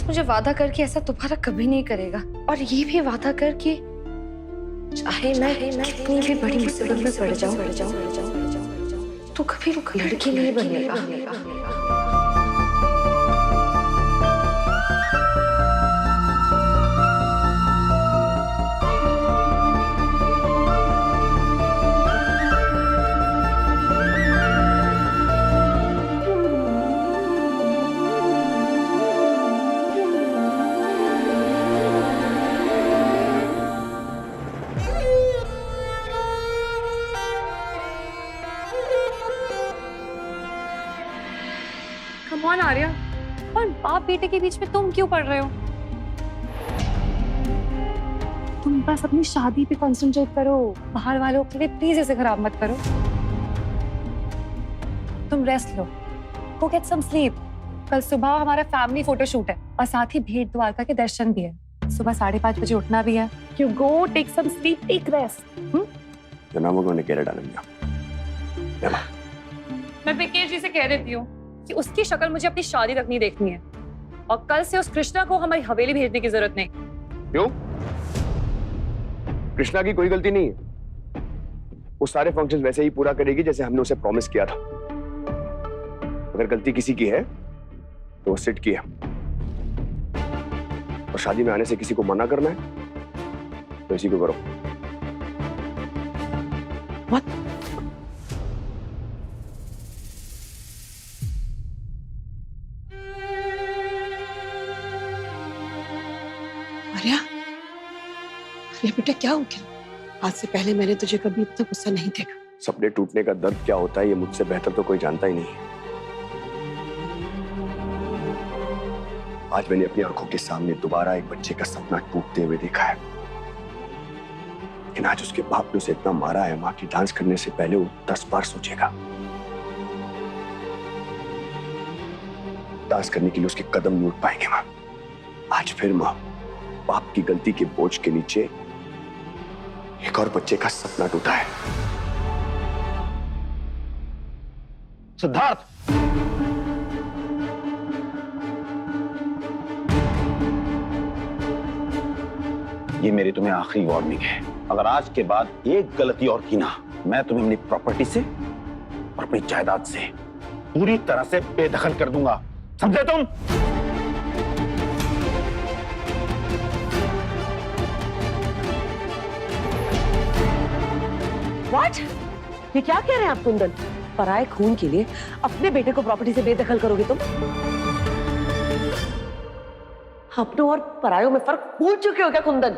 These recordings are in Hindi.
मुझे वादा कर कि ऐसा दोबारा कभी नहीं करेगा, और ये भी वादा कर कि चाहे मैं कितनी भी बड़ी मुसीबत में पड़ जाऊं तो कभी लड़की नहीं बनेगा। कौन आर्या, और बाप बेटे के बीच में तुम क्यों पढ़ रहे हो? तुम बस अपनी शादी पे कंसंट्रेट करो, बाहर वालों के लिए प्लीज इसे खराब मत करो। तुम रेस्ट लो, गो गेट सम स्लीप। कल सुबह हमारा फैमिली फोटो शूट है और साथ ही भेंट द्वारका के दर्शन भी है। सुबह 5:30 बजे उठना भी है। You go take some sleep, take rest. मैं विकेश जी से कह देती हूँ कि उसकी शक्ल मुझे अपनी शादी तक नहीं देखनी है, और कल से उस कृष्णा को हमारी हवेली भेजने की जरूरत नहीं। क्यों? कृष्णा की कोई गलती नहीं है। वो सारे फंक्शंस वैसे ही पूरा करेगी जैसे हमने उसे प्रॉमिस किया था। अगर गलती किसी की है तो वो सिट की है, और शादी में आने से किसी को मना करना है तो इसी को करो। What? आर्या, अरे बेटा क्या हो गया? आज से पहले मैंने तुझे कभी इतना गुस्सा नहीं देखा। सपने टूटने का दर्द क्या होता है ये मुझसे बेहतर तो कोई जानता ही नहीं है। आज मैंने अपनी आंखों के सामने दोबारा एक बच्चे का सपना टूटते हुए देखा है, लेकिन आज उसके बाप ने उसे इतना मारा है, माँ की डांस करने से पहले वो 10 बार सोचेगा। डांस करने के लिए उसके कदम नहीं उठ पाएंगे माँ। आज फिर माँ बाप की गलती के बोझ के नीचे एक और बच्चे का सपना टूटा है। सिद्धार्थ, ये मेरी तुम्हें आखिरी वार्निंग है। अगर आज के बाद एक गलती और की ना, मैं तुम्हें अपनी प्रॉपर्टी से और अपनी जायदाद से पूरी तरह से बेदखल कर दूंगा, समझे तुम? What? ये क्या कह रहे हैं आप कुंदन? पराये खून के लिए अपने बेटे को प्रॉपर्टी से बेदखल करोगे तुम? अपनों और परायों में फर्क भूल चुके हो क्या कुंदन?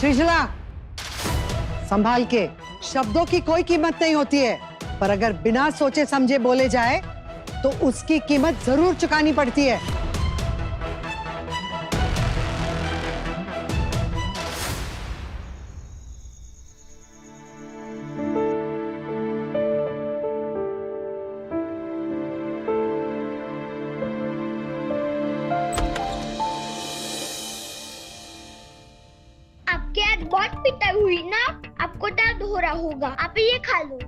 सृजला, संभाल के। शब्दों की कोई कीमत नहीं होती है, पर अगर बिना सोचे समझे बोले जाए तो उसकी कीमत जरूर चुकानी पड़ती है। आपके आज बहुत पिटाई हुई ना, आपको दर्द हो रहा होगा, आप ये खा लो।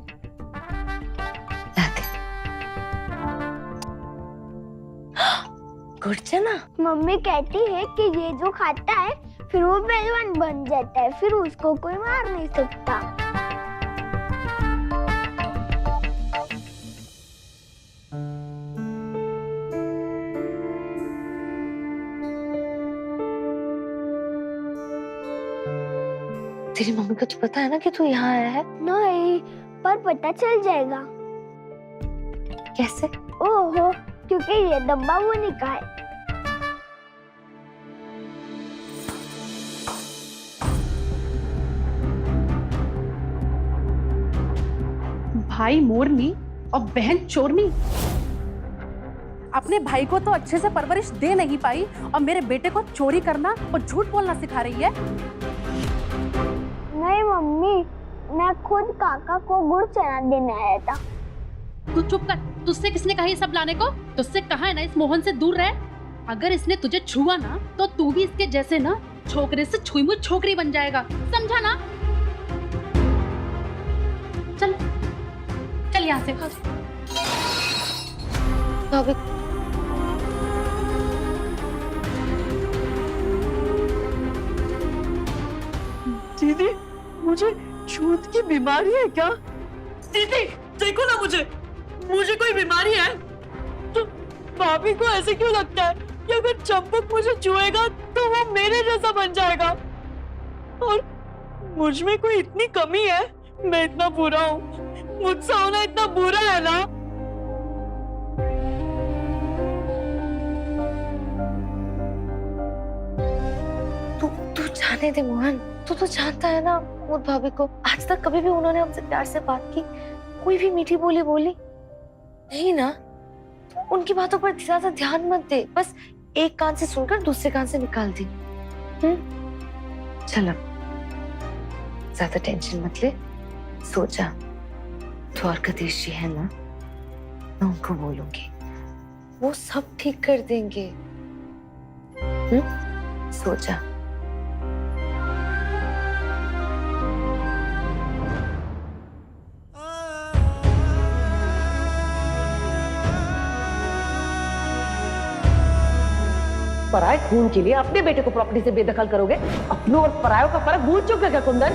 गुड़चना, मम्मी कहती है कि ये जो खाता है फिर वो पहलवान बन जाता है, फिर उसको कोई मार नहीं सकता। तेरी मम्मी को तो पता है ना कि तू यहाँ आया है? नहीं, पर पता चल जाएगा। कैसे? ओहो, क्योंकि ये डब्बा वो निका है। भाई मोरनी और बहन चोरनी। अपने भाई को तो अच्छे से परवरिश दे नहीं पाई और मेरे बेटे को चोरी करना और झूठ बोलना सिखा रही है। नहीं मम्मी, मैं खुद काका को गुड़ चना देने आया था। तू चुप कर, तुझसे किसने कहा ये सब लाने को? तुझसे कहा है ना इस मोहन से दूर रह। अगर इसने तुझे छुआ ना तो तू भी इसके जैसे ना छोकरे से छुई मुई छोकरी बन जाएगा, समझा ना? चल चल चल यहाँ से। भाभी दीदी, मुझे छूत की बीमारी है क्या? दीदी देखो ना, मुझे कोई बीमारी है? तो भाभी को ऐसे क्यों लगता है कि अगर चंपक मुझे छुएगा तो वो मेरे जैसा बन जाएगा? और मुझ में कोई इतनी कमी है? मैं इतना बुरा हूँ, मुझसे होना इतना बुरा है ना? तू जाने दे मोहन, तू जानता है ना मोद भाभी को। आज तक कभी भी उन्होंने हमसे प्यार से बात की, कोई भी मीठी बोली बोली नहीं ना। तो उनकी बातों पर ज्यादा ध्यान मत दे, बस एक कान से सुनकर दूसरे कान से निकाल दी। चल अब ज्यादा टेंशन मत ले, सो जा। द्वारकाधीश जी है ना, मैं उनको बोलूंगी, वो सब ठीक कर देंगे। सो जा। पराये खून के लिए अपने बेटे को प्रॉपर्टी से बेदखल करोगे? अपनों और परायों का फर्क भूल चुके क्या कुंदन?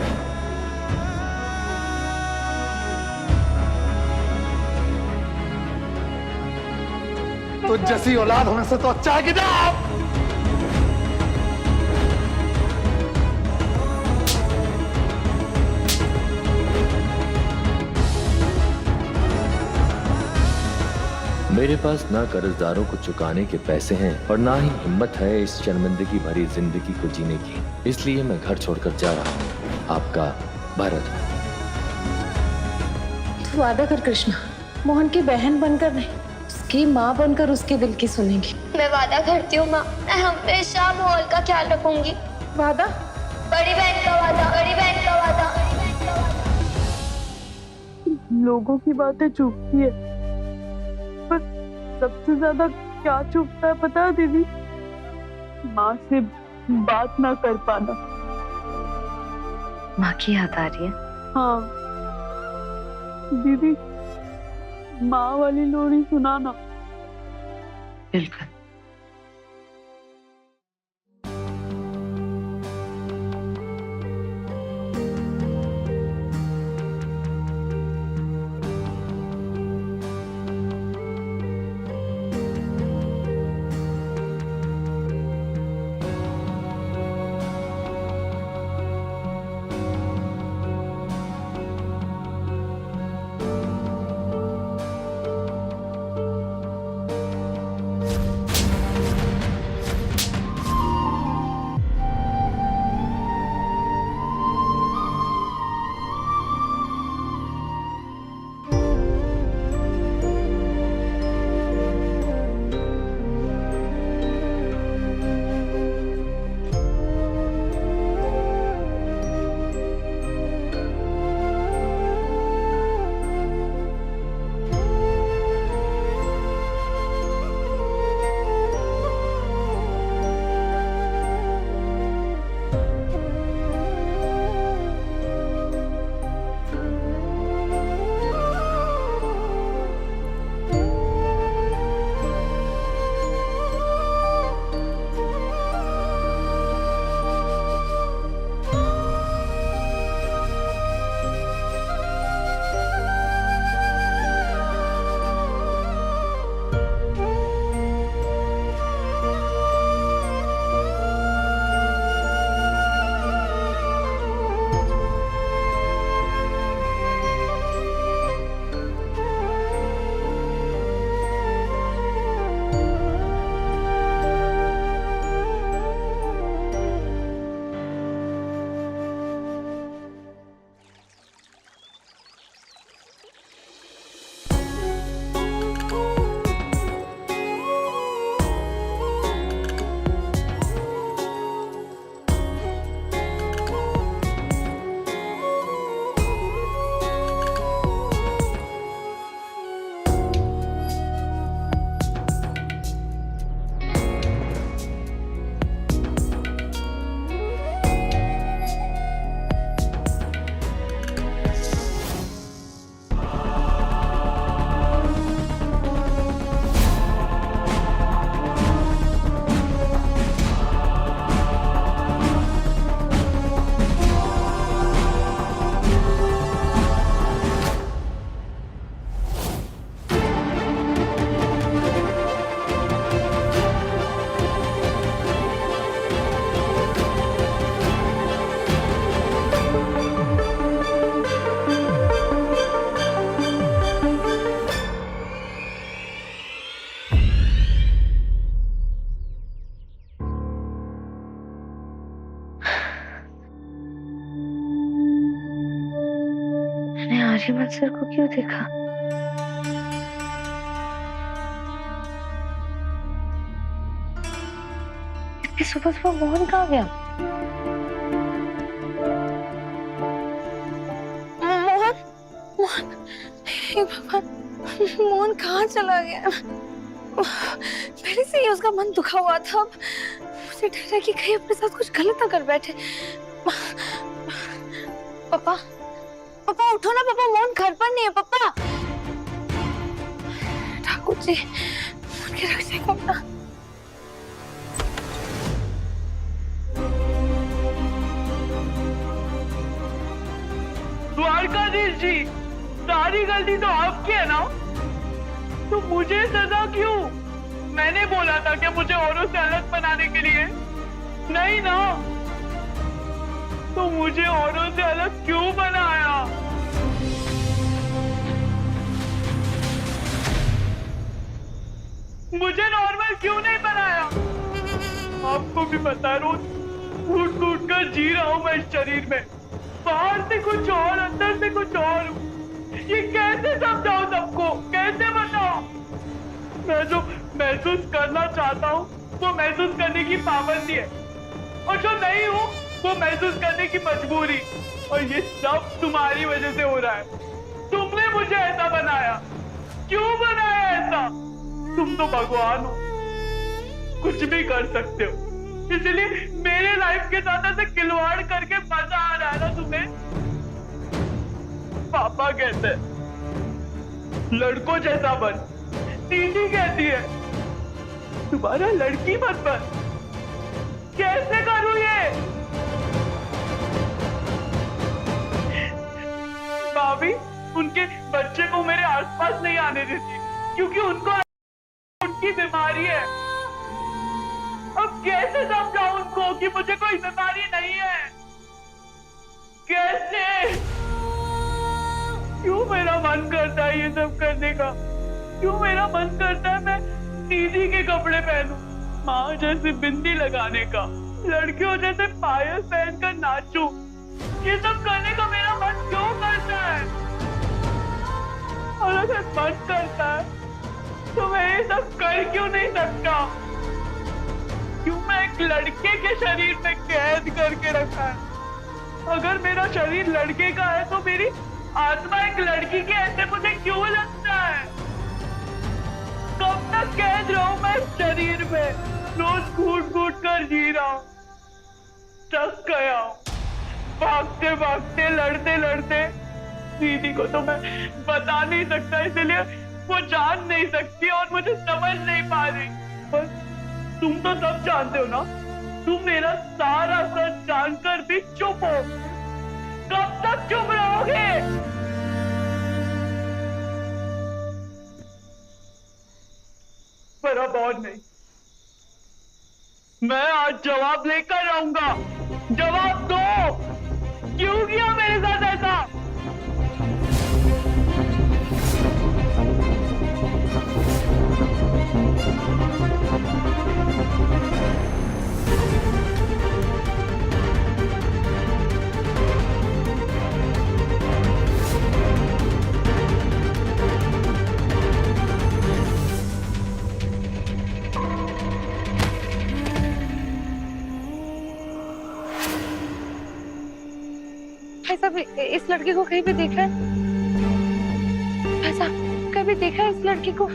तो जैसी औलाद होने से तो अच्छा है कि ना। मेरे पास ना कर्जदारों को चुकाने के पैसे हैं और ना ही हिम्मत है इस शर्मिंदगी भरी जिंदगी को जीने की। इसलिए मैं घर छोड़कर जा रहा हूँ। आपका भरत। तू वादा कर कृष्णा, मोहन की बहन बनकर नहीं, उसकी माँ बनकर उसके दिल की सुनेगी। मैं वादा करती हूँ माँ, मैं हमेशा मोहन का ख्याल रखूंगी। वादा? बड़ी बहन का वादा, बड़ी बहन का वादा। लोगों की बातें चुभती है, पर सबसे ज्यादा क्या चुभता है पता है दीदी? माँ से बात ना कर पाना। माँ की याद आ रही है? हाँ दीदी, माँ वाली लोरी सुनाना। बिल्कुल। मैंने आर्यमन सर को क्यों देखा? इतनी सुबह सुबह मोहन कहाँ गया? मोहन, मोहन, हे भगवान, मोहन कहाँ चला गया? पहले से ही उसका मन दुखा हुआ था। मुझे डर है कि कहीं अपने साथ कुछ गलत ना कर बैठे। पापा, पापा उठो ना पापा, मोहन घर पर नहीं है पापा। ठाकुर जी, उनके रक्षा करना। द्वारकाधीश जी, सारी गलती तो आपकी है ना, तो मुझे सजा क्यों? मैंने बोला था कि मुझे औरों से अलग बनाने के लिए, नहीं ना, तो मुझे औरों से अलग क्यों बनाया? मुझे नॉर्मल क्यों नहीं बनाया? आपको भी पता है, रोज टूट टूट कर जी रहा हूं मैं इस शरीर में, बाहर से कुछ और, अंदर से कुछ और हूं। ये कैसे समझाऊं सबको, कैसे बताऊं? मैं जो महसूस करना चाहता हूँ वो महसूस करने की पाबंदी है, और जो नहीं हूँ वो महसूस करने की मजबूरी, और ये सब तुम्हारी वजह से हो रहा है। तुमने मुझे ऐसा बनाया, क्यों बनाया ऐसा? तुम तो भगवान हो, कुछ भी कर सकते हो, इसलिए मेरे लाइफ के साथ ऐसे खिलवाड़ करके मजा आ रहा है ना तुम्हें? पापा कहते हैं लड़कों जैसा बन, दीदी कहती है तुम्हारा लड़की मत बन। कैसे करूं ये? भाभी उनके बच्चे को मेरे आसपास नहीं आने देती, क्योंकि उनको उनकी बीमारी है। अब कैसे समझाऊं उनको कि मुझे कोई बीमारी नहीं है? कैसे? क्यों मेरा मन करता है ये सब करने का? क्यों मेरा मन करता है मैं दीदी के कपड़े पहनूं, माँ जैसे बिंदी लगाने का, लड़कियों जैसे पायल पहनकर नाचूं? ये सब करने का मेरा मन क्यों करता है? और अगर मन करता है तो मैं ये सब कर क्यों नहीं सकता? क्यों मैं एक लड़के के शरीर में कैद करके रखा है? अगर मेरा शरीर लड़के का है तो मेरी आत्मा एक लड़की के ऐसे मुझे क्यों लगता है? कब तक कैद रहूं मैं इस शरीर में? रोज घूट घूट कर जी रहा हूं, थक गया हूं, भागते भागते, लड़ते लड़ते। दीदी को तो मैं बता नहीं सकता, इसलिए वो जान नहीं सकती और मुझे समझ नहीं पा रही। पर तुम तो सब जानते हो ना, तुम मेरा सारा सच जानकर भी चुप हो। कब तक चुप रहोगे? पर अब और नहीं, मैं आज जवाब लेकर आऊंगा। जवाब दो, क्यों किया मेरे साथ ऐसा? भाई साहब, इस लड़के को कहीं भी देखा है? भाई साहब, कभी देखा है इस लड़के को?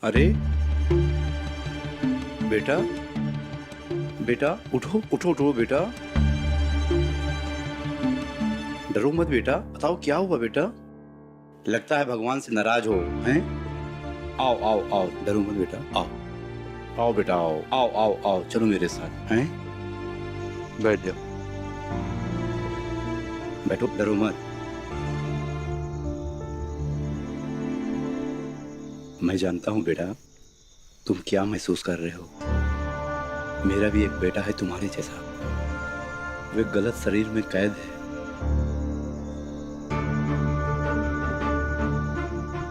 अरे बेटा, बेटा उठो उठो उठो बेटा, डरो मत बेटा। बताओ क्या हुआ बेटा? लगता है भगवान से नाराज हो, हैं? आओ आओ आओ, डरो मत बेटा, आओ आओ बेटा, आओ आओ आओ आओ, चलो मेरे साथ, हैं? बैठ जाओ, बैठो, डरो मत। मैं जानता हूं बेटा तुम क्या महसूस कर रहे हो। मेरा भी एक बेटा है तुम्हारे जैसा, वो एक गलत शरीर में कैद है।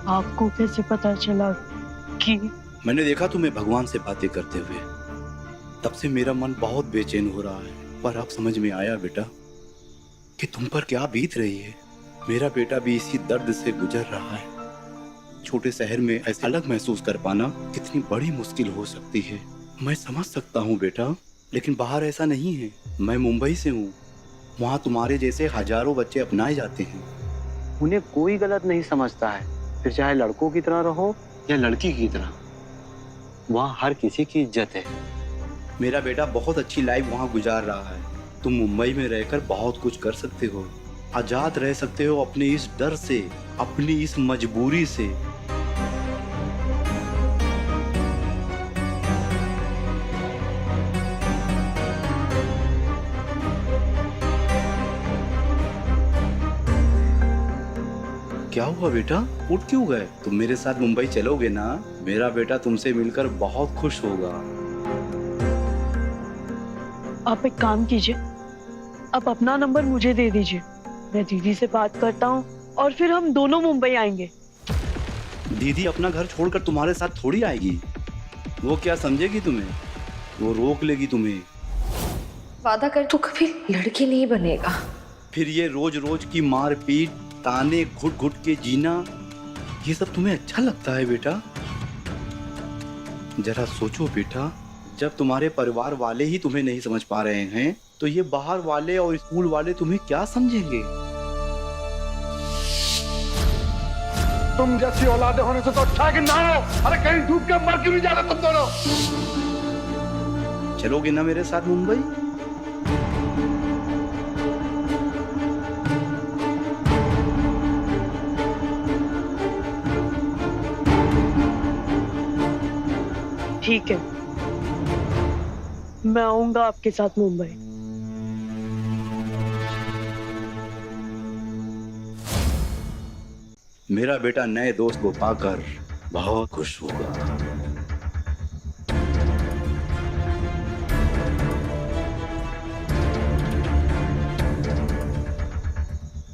आपको कैसे पता चला कि मैंने देखा तुम्हें भगवान से बातें करते हुए, तब से मेरा मन बहुत बेचैन हो रहा है। पर अब समझ में आया बेटा कि तुम पर क्या बीत रही है। मेरा बेटा भी इसी दर्द से गुजर रहा है। छोटे शहर में ऐसे अलग महसूस कर पाना कितनी बड़ी मुश्किल हो सकती है। मैं समझ सकता हूँ बेटा, लेकिन बाहर ऐसा नहीं है। मैं मुंबई से हूँ, वहाँ तुम्हारे जैसे हजारों बच्चे अपनाए जाते हैं। उन्हें कोई गलत नहीं समझता है, फिर चाहे लड़कों की तरह रहो या लड़की की तरह, वहाँ हर किसी की इज्जत है। मेरा बेटा बहुत अच्छी लाइफ वहाँ गुजार रहा है। तुम मुंबई में रहकर बहुत कुछ कर सकते हो, आजाद रह सकते हो अपने इस डर से, अपनी इस मजबूरी से। क्या हुआ बेटा, उठ क्यों गए? तुम मेरे साथ मुंबई चलोगे ना? मेरा बेटा तुमसे मिलकर बहुत खुश होगा। आप एक काम कीजिए, आप अपना नंबर मुझे दे दीजिए, मैं दीदी से बात करता हूँ और फिर हम दोनों मुंबई आएंगे। दीदी अपना घर छोड़कर तुम्हारे साथ थोड़ी आएगी। वो क्या समझेगी तुम्हें? वो रोक लेगी तुम्हें। वादा कर तू कभी लड़की नहीं बनेगा। फिर ये रोज रोज की मारपीट, ताने, घुट घुट के जीना, ये सब तुम्हें अच्छा लगता है बेटा? जरा सोचो बेटा, जब तुम्हारे परिवार वाले ही तुम्हें नहीं समझ पा रहे हैं तो ये बाहर वाले और स्कूल वाले तुम्हें क्या समझेंगे? तुम जैसी औलादे होने से तो अच्छा है कि ना हो। अरे कहीं डूब के मर क्यों नहीं जाते तुम दोनों? चलोगे ना मेरे साथ मुंबई? ठीक है, मैं आऊंगा आपके साथ मुंबई। मेरा बेटा नए दोस्त को पाकर बहुत खुश होगा।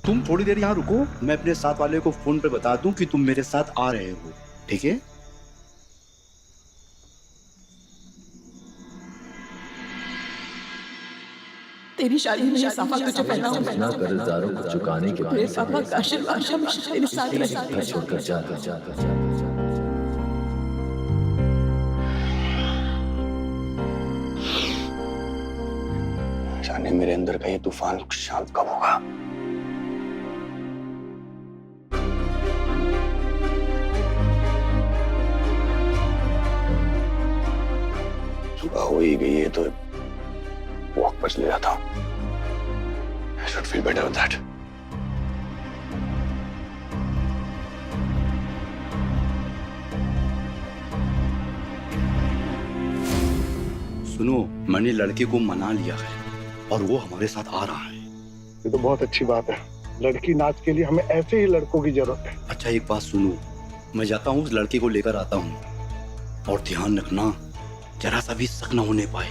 तुम थोड़ी देर यहाँ रुको, मैं अपने साथ वाले को फोन पे बता दूं कि तुम मेरे साथ आ रहे हो, ठीक है? तेरी शादी में साफा तुझे इतना कर्जदारों को चुकाने के बाद पापा का आशीर्वाद हमेशा तेरे साथ रहेगा। घर छोड़कर जा। जाने मेरे अंदर का ये तूफान शांत कब होगा। सुबह हो ही गई है तो वॉक पर चले जाता हूँ। I should feel better with that. सुनो, मैंने लड़के को मना लिया है और वो हमारे साथ आ रहा है। ये तो बहुत अच्छी बात है। लड़की नाच के लिए हमें ऐसे ही लड़कों की जरूरत है। अच्छा एक बात सुनो, मैं जाता हूँ उस लड़के को लेकर आता हूँ, और ध्यान रखना जरा सा भी शक न होने पाए।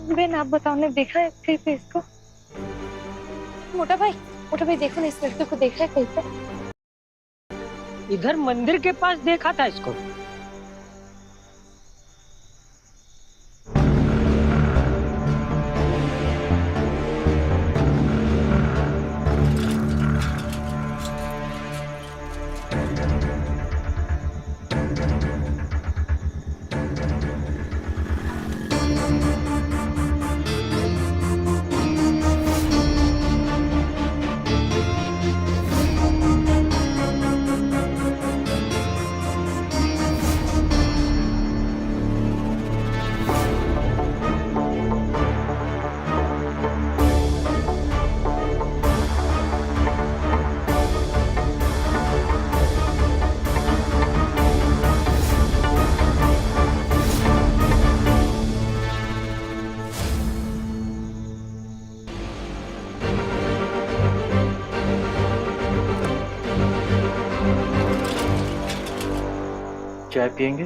बेन आप बताओ, ने देखा है कहीं पे इसको? मोटा भाई देखो ना, इस लड़के को देखा है कहीं पे? इधर मंदिर के पास देखा था इसको। चाय पियेंगे?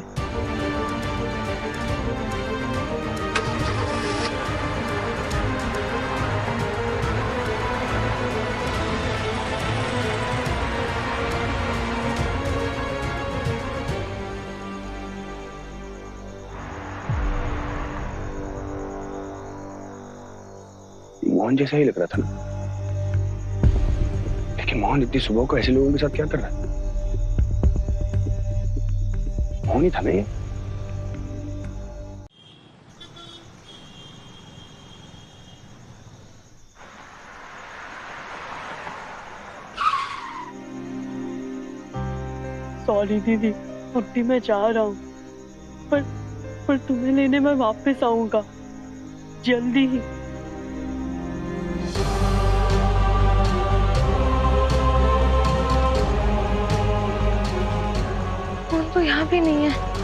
मोहन जैसा ही लग रहा था ना, लेकिन मोहन इतनी सुबह को ऐसे लोगों के साथ क्या कर रहा है? मोहन ही था ना ये। सॉरी दीदी, अब भी मैं जा रहा हूँ, पर तुम्हें लेने मैं वापस आऊंगा जल्दी ही। मोहन तो यहाँ भी नहीं है।